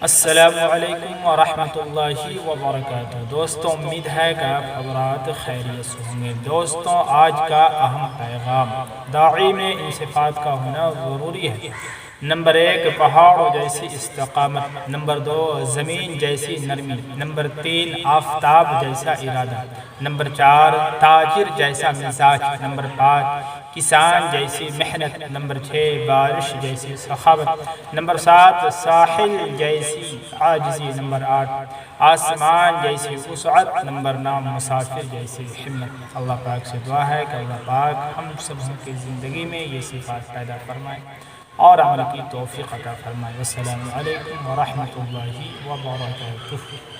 السلام علیکم ورحمۃ اللہ وبرکاتہ۔ دوستوں، امید ہے کہ آپ حضرات خیریت سے ہوں گے۔ دوستوں، آج کا اہم پیغام: داعی میں ان صفات کا ہونا ضروری ہے۔ نمبر 1، پہاڑوں جیسی استقامت۔ نمبر 2، زمین جیسی نرمی۔ نمبر 3، آفتاب جیسا ارادہ۔ نمبر 4، تاجر جیسا مزاج۔ نمبر 5، کسان جیسی محنت۔ نمبر 6، بارش جیسی سخاوت۔ نمبر 7، ساحل جیسی عاجزی۔ نمبر 8، آسمان جیسی وسعت۔ نمبر 9، مسافر جیسی ہمت۔ اللہ پاک سے دعا ہے کہ اللہ پاک ہم سب کی زندگی میں یہ صفات پیدا فرمائے اور عمل کی توفیق عطا فرمائے۔ السلام علیکم ورحمۃ اللہ وبرکاتہ۔